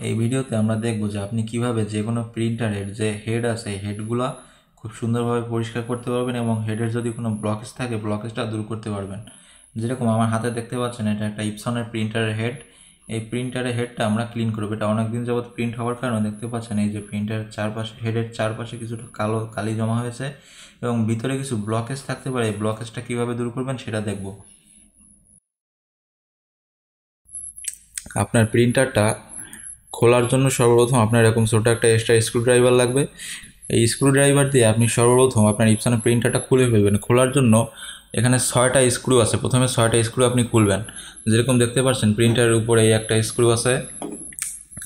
এই ভিডিওতে আমরা দেখব যে আপনি কিভাবে যে কোনো প্রিন্টারের যে হেড আছে হেডগুলা খুব সুন্দরভাবে পরিষ্কার করতে পারবেন এবং হেডের যদি কোনো ব্লকেজ থাকে ব্লকেজটা দূর করতে পারবেন। যেরকম আমার হাতে দেখতে পাচ্ছেন এটা একটা ইপসনের প্রিন্টারের হেড। এই প্রিন্টারের হেডটা আমরা ক্লিন করবো। এটা অনেকদিন যাবত প্রিন্ট হওয়ার কারণে দেখতে পাচ্ছেন এই যে প্রিন্টারের চারপাশে হেডের চারপাশে কিছুটা কালি জমা হয়েছে এবং ভিতরে কিছু ব্লকেজ থাকতে পারে। এই ব্লকেজটা কীভাবে দূর করবেন সেটা দেখব। আপনার প্রিন্টারটা খোলার জন্য সর্বপ্রথম আপনার এরকম ছোটো একটা এক্সট্রা স্ক্রুড্রাইভার লাগবে। এই স্ক্রুড্রাইভার দিয়ে আপনি সর্বপ্রথম আপনার ইপসনের প্রিন্টারটা খুলে ফেলবেন। খোলার জন্য এখানে 6টা স্ক্রু আছে। প্রথমে 6টা স্ক্রু আপনি খুলবেন। যেরকম দেখতে পাচ্ছেন প্রিন্টারের উপরে এই একটা স্ক্রু আছে,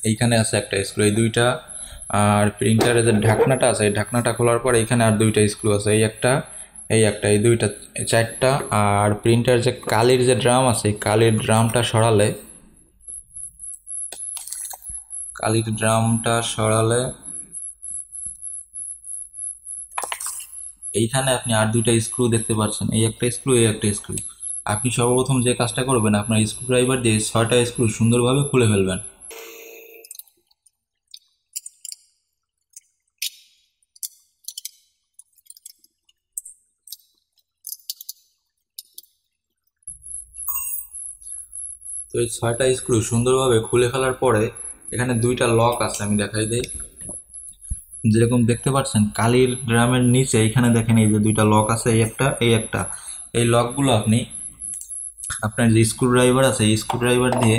এইখানে আছে একটা স্ক্রু, এই দুইটা। আর প্রিন্টারের যে ঢাকনাটা আছে এই ঢাকনাটা খোলার পর এইখানে আর দুইটা স্ক্রু আছে, এই একটা এই একটা, এই দুইটা, 4টা। আর প্রিন্টার যে কালির যে ড্রাম আছে এই কালির ড্রামটা সরালে এইখানে আপনি আর দুইটা স্ক্রু দেখতে পাচ্ছেন, এই একটা স্ক্রু এই একটা স্ক্রু। আপনি সর্বপ্রথম যে কাজটা করবেন আপনার স্ক্রু ড্রাইভার দিয়ে 6টা স্ক্রু সুন্দরভাবে খুলে ফেলবেন। তো এই 6টা স্ক্রু সুন্দরভাবে খুলে ফেলার পরে এখানে দুইটা লক আছে, আমি দেখাই দিই। যেরকম দেখতে পাচ্ছেন কালির ড্রামের নিচে এখানে দেখেন এই যে দুইটা লক আছে, এই একটা এই একটা। এই লকগুলো আপনি আপনার যে স্ক্রু ড্রাইভার আছে এই স্ক্রু ড্রাইভার দিয়ে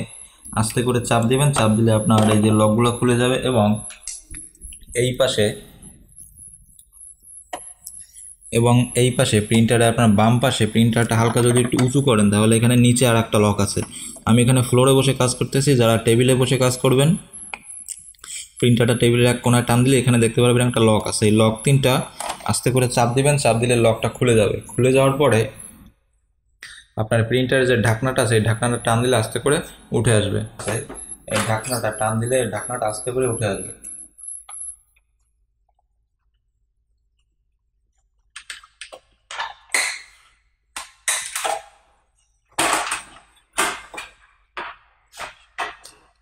আস্তে করে চাপ দিবেন। চাপ দিলে আপনার এই যে লকগুলো খুলে যাবে এবং এই পাশে এই পাশে প্রিন্টারে আপনার বাম পাশে প্রিন্টারটা হালকা যদি একটু উঁচু করেন তাহলে এখানে নিচে আর একটা লক আছে। আমি এখানে ফ্লোরে বসে কাজ করতেছি, যারা টেবিলে বসে কাজ করবেন প্রিন্টারটা টেবিলের এক কোণায় টান দিলে এখানে দেখতে পারবেন একটা লক আছে। এই লক 3টা আস্তে করে চাপ দিবেন, চাপ দিলে লকটা খুলে যাবে। খুলে যাওয়ার পরে আপনার প্রিন্টারের যে ঢাকনাটা আছে এই ঢাকনাটা টান দিলে আস্তে করে উঠে আসবে। এই ঢাকনাটা টান দিলে ঢাকনাটা আস্তে করে উঠে আসবে।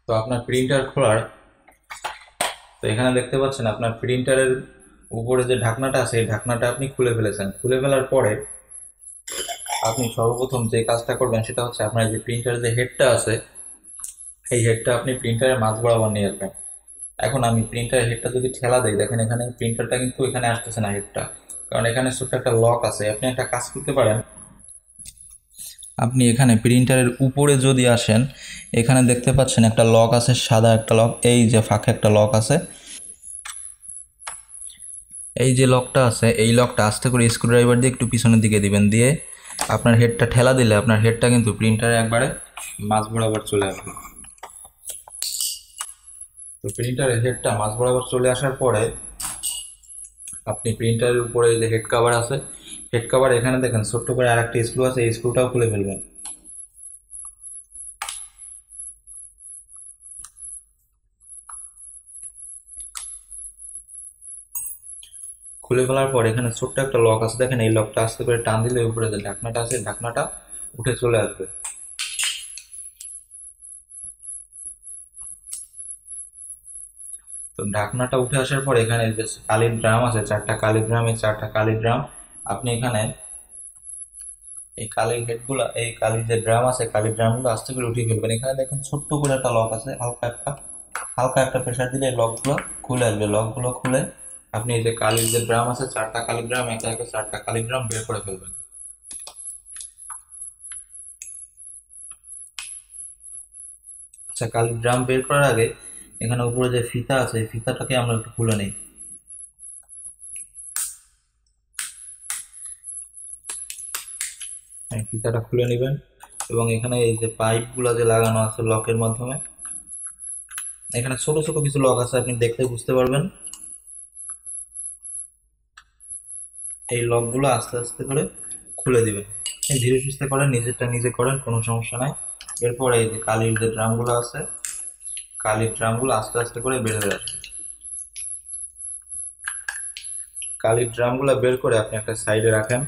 তো আপনার প্রিন্টার খোলার তো এখানে দেখতে পাচ্ছেন আপনার প্রিন্টারের উপরে যে ঢাকনাটা আছে এই ঢাকনাটা আপনি খুলে ফেলেছেন। খুলে ফেলার পরে আপনি সর্বপ্রথম যে কাজটা করবেন সেটা হচ্ছে আপনার যে প্রিন্টারের যে হেডটা আছে এই হেডটা আপনি প্রিন্টারের মাঝ বরাবর নিয়ে আসবেন। এখন আমি প্রিন্টারের হেডটা যদি ঠেলা দেই দেখেন এখানে প্রিন্টারটা কিন্তু এখানে আসতেছে না হেডটা, কারণ এখানে ছোট্ট একটা লক আছে। আপনি একটা কাজ করতে পারেন, আপনি এখানে প্রিন্টারের উপরে যদি আসেন এখানে দেখতে পাচ্ছেন একটা লক আছে, সাদা একটা লক, এই যে ফাঁকে একটা লক আছে। এই যে লকটা আছে এই লকটা আস্তে করে স্ক্রুড্রাইভার দিয়ে একটু পিছনের দিকে দিবেন, দিয়ে আপনার হেডটা ঠেলা দিলে আপনার হেডটা কিন্তু প্রিন্টারে একবারে মাঝ বরাবর চলে আসবে। তো প্রিন্টারের হেডটা মাঝ বরাবর চলে আসার পরে আপনি প্রিন্টারের উপরে যে হেড কভার আছে হেড কভার এখানে দেখেন ছোট্ট করে আর একটা স্ক্রু আছে, এই স্ক্রুটাও খুলে ফেলবেন। খুলে ফেলার পর এখানে ছোট্ট একটা লক আছে, দেখেন এই লকটা আস্তে করে টান দিলে উপরে যে ঢাকনাটা আছে ঢাকনাটা উঠে চলে আসবে। তো ঢাকনাটা উঠে আসার পর এখানে যে কালির ড্রাম আছে 4টা কালির ড্রাম, এই 4টা কালির ড্রাম আপনি এখানে এই কালির হেডগুলো এই কালির যে ড্রাম আছে কালির ড্রামগুলো আস্তে করে উঠিয়ে ফেলবেন। এখানে দেখেন ছোট্ট করে একটা লক আছে, হালকা একটা প্রেসার দিলে লকগুলো খুলে আসবে। লকগুলো খুলে আপনি এই যে কালির যে ড্রাম আছে 4টা কালির ড্রাম একে একে 4টা কালির ড্রাম বের করে ফেলবেন। আচ্ছা, কালির ড্রাম বের করার আগে এখানে উপরে যে ফিতা আছে এই ফিতাটাকে আমরা একটু খুলে নিই। ফিতাটা খুলে নেবেন এবং এখানে এই যে পাইপগুলো যে লাগানো আছে লকের মাধ্যমে, এখানে ছোট ছোট কিছু লক আছে আপনি দেখলে বুঝতে পারবেন। এই লকগুলো আস্তে আস্তে করে খুলে দিবেন। এই ধীরে সুস্থে করেন, নিজেরটা নিজে করেন, কোনো সমস্যা নাই। এরপরে এই যে কালির যে ড্রামগুলো আছে কালির ড্রামগুলো আস্তে আস্তে করে বের হয়ে আসবে। কালির ড্রামগুলো বের করে আপনি একটা সাইডে রাখেন।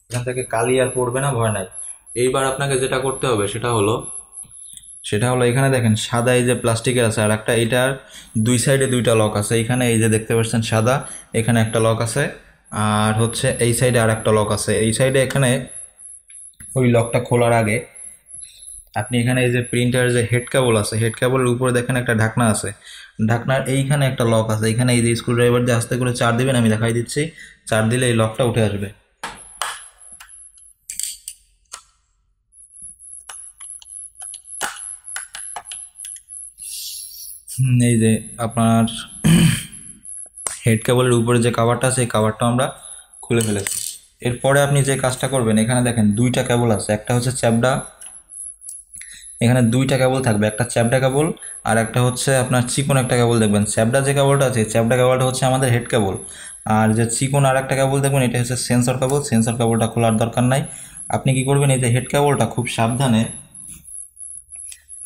এখান থেকে কালি আর পড়বে না, ভয় নাই। এইবার আপনাকে যেটা করতে হবে সেটা হলো সেটা হলো এখানে দেখেন সাদা এই যে প্লাস্টিকের আছে, আর একটা এটার দুই সাইডে দুইটা লক আছে। এখানে এই যে দেখতে পাচ্ছেন সাদা, এখানে একটা লক আছে, আর হচ্ছে এই সাইডে আর একটা লক আছে। এই সাইডে এখানে ওই লকটা খোলার আগে আপনি এখানে এই যে প্রিন্টারের যে হেড কেবল আছে, হেড কেবলের উপরে দেখেন একটা ঢাকনা আছে, ঢাকনার এইখানে একটা লক আছে। এখানে এই যে স্ক্রু ড্রাইভার দিয়ে আস্তে করে চার দিবেন, আমি দেখাই দিচ্ছি। চার দিলে এই লকটা উঠে আসবে। এই যে আপনার হেড কেবলের উপরে যে কাভারটা আছে এই কাভারটা আমরা খুলে ফেলেছি। এরপরে আপনি যে কাজটা করবেন, এখানে দেখেন দুইটা কেবল আছে, একটা হচ্ছে চ্যাপডা, এখানে দুইটা কেবল থাকবে, একটা চ্যাপডা কেবল আর একটা হচ্ছে আপনার চিকন একটা কেবল দেখবেন। চ্যাপডা যে কেবলটা আছে, চ্যাপডা কেবলটা হচ্ছে আমাদের হেড কেবল, আর যে চিকন আর একটা কেবল দেখবেন এটা হচ্ছে সেন্সর কেবল। সেন্সর কেবলটা খোলার দরকার নাই। আপনি কি করবেন, এই যে হেড কেবলটা খুব সাবধানে,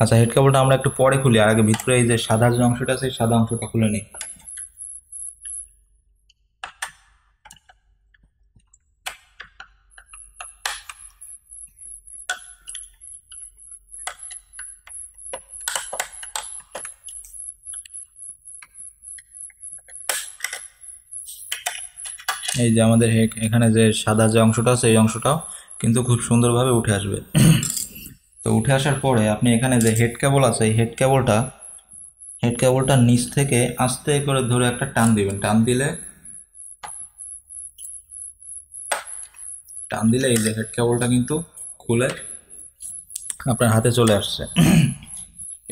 আচ্ছা হেড কেবলটা আমরা একটু পরে খুলি, আর আগে ভিতরে এই যে সাদা যে অংশটা আছে এই সাদা অংশটা খুলে নিই। এই যে আমাদের এখানে যে সাদা যে অংশটা আছে এই অংশটাও কিন্তু খুব সুন্দরভাবে উঠে আসবে। তো উঠে আসার পরে আপনি এখানে যে হেড কেবল আছে এই হেড কেবলটা নিচ থেকে আস্তে করে ধরে একটা টান দিবেন। টান দিলে এই যে হেড কেবলটা কিন্তু খুলে আপনার হাতে চলে আসছে।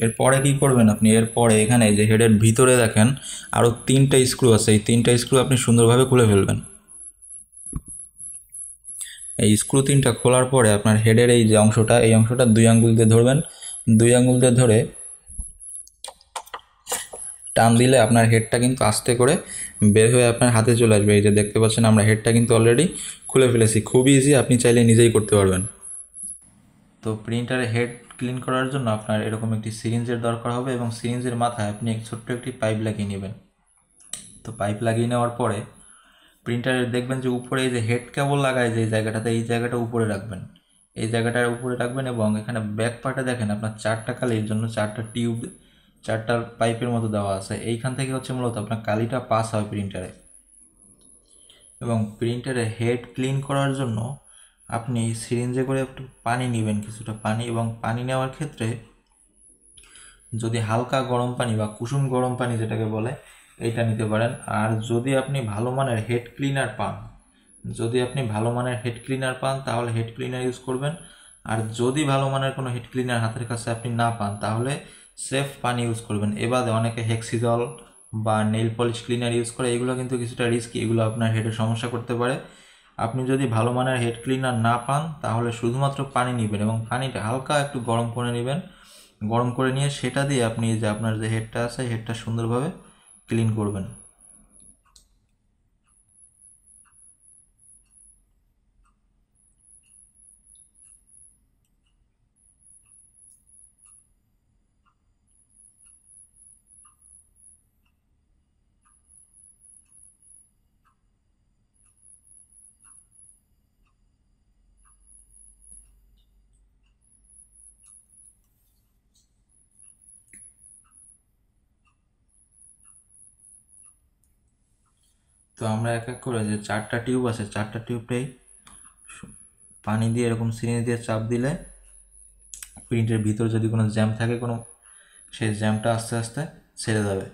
এরপরে কি করবেন আপনি, এরপরে এখানে এই যে হেডের ভিতরে দেখেন আরও তিনটা স্ক্রু আছে, এই তিনটা স্ক্রু আপনি সুন্দরভাবে খুলে ফেলবেন। এই স্ক্রু তিনটা খোলার পরে আপনার হেডের এই যে অংশটা, এই অংশটা দুই আঙ্গুল দিয়ে ধরবেন। দুই আঙ্গুল দিয়ে ধরে টান দিলে আপনার হেডটা কিন্তু আস্তে করে বের হয়ে আপনার হাতে চলে আসবে। এই যে দেখতে পাচ্ছেন আমরা হেডটা কিন্তু অলরেডি খুলে ফেলেছি। খুবই ইজি, আপনি চাইলে নিজেই করতে পারবেন। তো প্রিন্টারে হেড ক্লিন করার জন্য আপনার এরকম একটি সিরিঞ্জের দরকার হবে, এবং সিরিঞ্জের মাথায় আপনি ছোট্ট একটি পাইপ লাগিয়ে নেবেন। তো পাইপ লাগিয়ে নেওয়ার পরে প্রিন্টারে দেখবেন যে উপরে এই যে হেড কেবল লাগায় যে জায়গাটাতে, এই জায়গাটা উপরে রাখবেন, এই জায়গাটার উপরে রাখবেন। এবং এখানে ব্যাক পার্টে দেখেন আপনার চারটা কালির জন্য চারটা টিউব, চারটা পাইপের মতো দেওয়া আছে। এইখান থেকে হচ্ছে মূলত আপনার কালিটা পাস হয় প্রিন্টারে। এবং প্রিন্টারে হেড ক্লিন করার জন্য আপনি সিরিঞ্জে করে একটু পানি নেবেন, কিছুটা পানি, এবং পানি নেওয়ার ক্ষেত্রে যদি হালকা গরম পানি বা কুসুম গরম পানি যেটাকে বলে এইটা নিতে পারেন। আর যদি আপনি ভালো মানের হেড ক্লিনার পান, তাহলে হেড ক্লিনার ইউজ করবেন। আর যদি ভালো মানের কোনো হেড ক্লিনার হাতের কাছে আপনি না পান, তাহলে সেফ পানি ইউজ করবেন। এবারে অনেকে হেক্সিজল বা নেল পলিশ ক্লিনার ইউজ করে, এগুলো কিন্তু কিছুটা রিস্কি, এগুলো আপনার হেডে সমস্যা করতে পারে। আপনি যদি ভালো মানের হেড ক্লিনার না পান, তাহলে শুধুমাত্র পানি নেবেন এবং পানিটা হালকা একটু গরম করে নেবেন। গরম করে নিয়ে সেটা দিয়ে আপনি যে আপনার যে হেডটা আছে হেডটা সুন্দরভাবে ক্লিন করবেন। তো আমরা এক এক করে যে চারটা টিউব আছে চারটা টিউবটাই পানি দিয়ে এরকম সিরিঞ্জ দিয়ে চাপ দিলে প্রিন্টের ভিতর যদি কোনো জ্যাম থাকে সেই জ্যামটা আস্তে আস্তে ছেড়ে যাবে।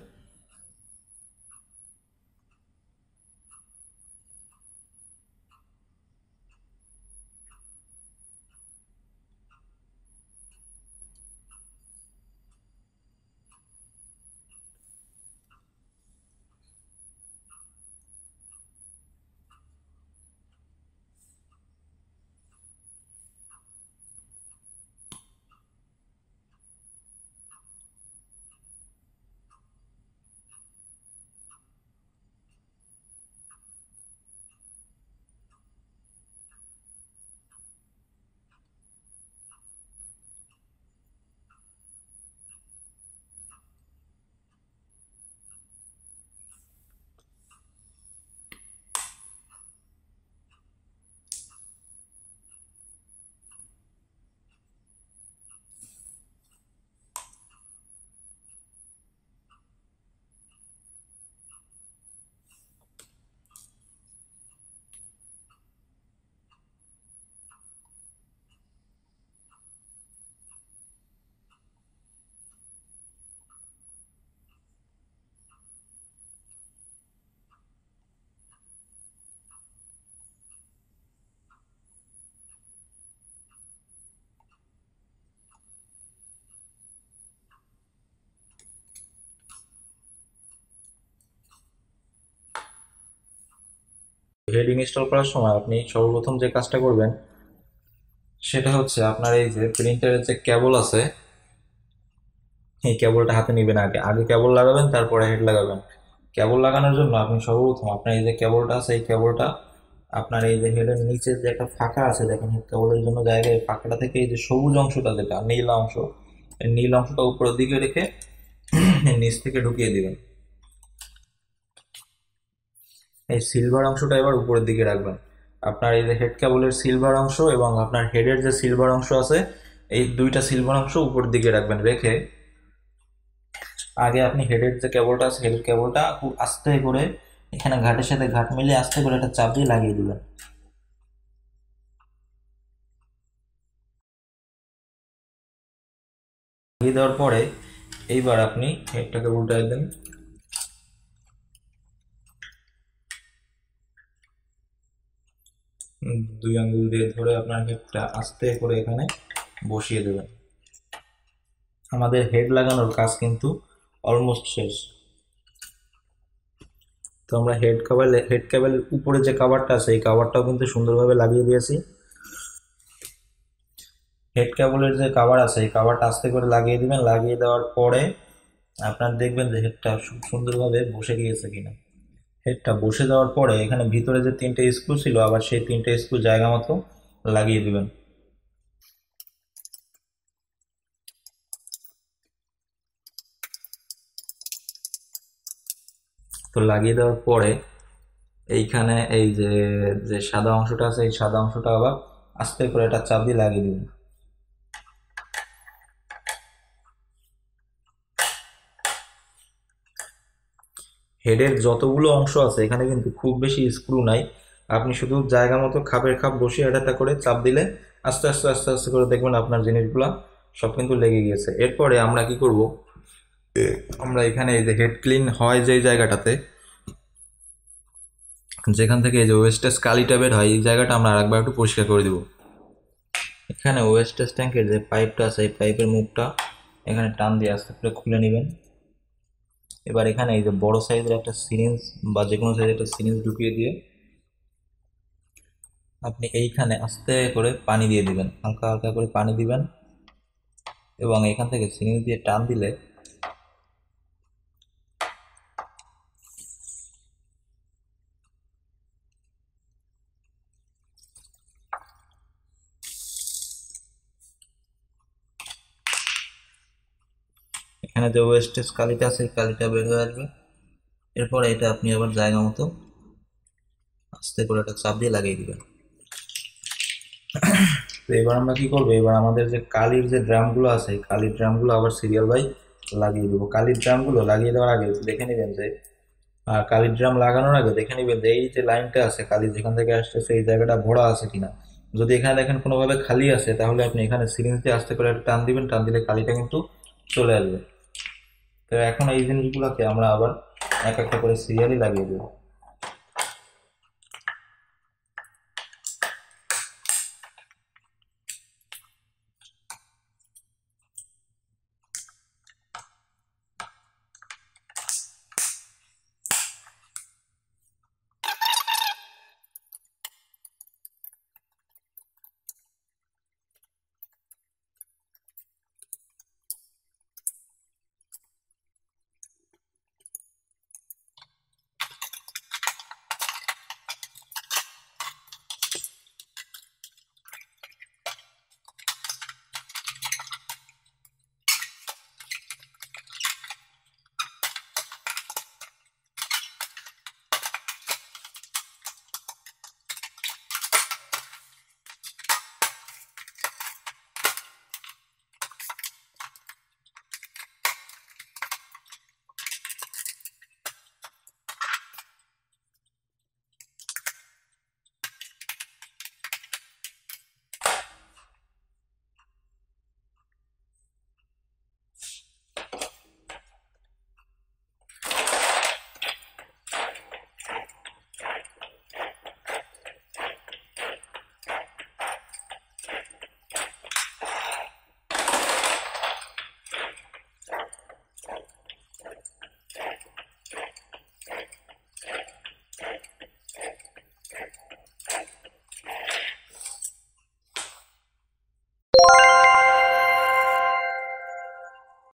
হেড ইনস্টল করার সময় আপনি সর্বপ্রথম যে কাজটা করবেন সেটা হচ্ছে আপনার এই যে প্রিন্টারের যে কেবল আছে এই কেবলটা হাতে নেবেন। আগে আগে কেবল লাগাবেন, তারপরে হেড লাগাবেন। কেবল লাগানোর জন্য আপনি সর্বপ্রথম আপনার এই যে কেবলটা আছে এই কেবলটা আপনার এই যে হেডের নিচে যে একটা ফাঁকা আছে দেখেন, হেড কেবলের জন্য জায়গায় ফাঁকাটা থেকে এই যে সবুজ অংশটা যেটা নীল অংশ, এই নীল অংশটা উপরের দিকে রেখে নিচ থেকে ঢুকিয়ে দিবেন। এই সিলভার অংশটা এবার উপরের দিকে রাখবেন। আপনার এই যে হেড কেবলের সিলভার অংশ এবং আপনার হেডের যে সিলভার অংশ আছে এই দুইটা সিলভার অংশ উপরের দিকে রাখবেন। রেখে আগে আপনি হেডের যে কেবলটা আছে হেডের কেবলটা খুব আস্তে করে এখানে ঘাটের সাথে ঘাট মিলিয়ে আস্তে করে একটা চাপ দিয়ে লাগিয়ে দিবেন। লাগিয়ে দেওয়ার পরে এইবার আপনি হেডটাকে উল্টাই দেন। দুই আঙ্গুল দিয়ে ধরে আপনার হেডটা আস্তে করে এখানে বসিয়ে দেবেন। আমাদের হেড লাগানোর কাজ কিন্তু অলমোস্ট শেষ। তো আমরা হেড কেবলের উপরে যে কাভারটা আছে এই কাভারটাও কিন্তু সুন্দরভাবে লাগিয়ে দিয়েছি। হেড কেবলের যে কাভার আছে এই কাভারটা আস্তে করে লাগিয়ে দিবেন। লাগিয়ে দেওয়ার পরে আপনার দেখবেন যে হেডটা খুব সুন্দরভাবে বসে গিয়েছে কিনা। হেডটা বসে যাওয়ার পরে এখানে ভিতরে যে তিনটে স্ক্রু ছিল আবার সেই তিনটে স্ক্রু জায়গা মতো লাগিয়ে দিবেন। তো লাগিয়ে দেওয়ার পরে এইখানে এই যে যে সাদা অংশটা আছে এই সাদা অংশটা আবার আস্তে করে একটা চাপ দিয়ে লাগিয়ে দিবেন। হেডের যতগুলো অংশ আছে এখানে কিন্তু খুব বেশি স্ক্রু নাই। আপনি শুধু জায়গা মতো খাপের খাপ বসিয়ে এটা করে চাপ দিলে আস্তে আস্তে আস্তে আস্তে করে দেখবেন আপনার জিনিসগুলা সব কিন্তু লেগে গিয়েছে। এরপরে আমরা কি করব, আমরা এখানে এই যে হেড ক্লিন হয় যে জায়গাটাতে যেখান থেকে এই যে ওয়েস্টেজ কালিটা বের হয় এই জায়গাটা আমরা আরেকবার একটু পরিষ্কার করে দিব। এখানে ওয়েস্টেজ ট্যাঙ্কের যে পাইপটা আছে এই পাইপের মুখটা এখানে টান দিয়ে আস্তে করে খুলে নেবেন। এবার এখানে এই যে বড় সাইজের একটা সিরিঞ্জ বা যে কোনো সাইজের একটা সিরিঞ্জ ঢুকিয়ে দিয়ে আপনি এইখানে আস্তে করে পানি দিয়ে দিবেন, হালকা হালকা করে পানি দিবেন এবং এখান থেকে সিরিঞ্জ দিয়ে টান দিলে এখানে যে ওয়েস্টেজ কালিটা আছে এই কালিটা বের হয়ে আসবে। এরপরে এটা আপনি আবার জায়গা মতো আস্তে করে একটা চাপ দিয়ে লাগিয়ে দিবেন। তো এবার আমরা কি করবো, এবার আমাদের যে কালির যে ড্রামগুলো আছে এই কালির ড্রামগুলো আবার সিরিয়াল বাই লাগিয়ে দেবো। কালির ড্রামগুলো লাগিয়ে দেওয়ার আগে দেখে নেবেন যে কালির ড্রাম লাগানোর আগে দেখে নেবেন যে এই যে লাইনটা আছে কালি যেখান থেকে আসতেছে এই জায়গাটা ভরা আছে কিনা। যদি এখানে দেখেন কোনোভাবে খালি আছে তাহলে আপনি এখানে সিরিঞ্জ দিয়ে আস্তে করে একটা টান দিবেন, টান দিলে কালিটা কিন্তু চলে আসবে। তো এখন এই জিনিসগুলোকে আমরা আবার এক একটা করে সিরিয়ালই লাগিয়ে দেবো।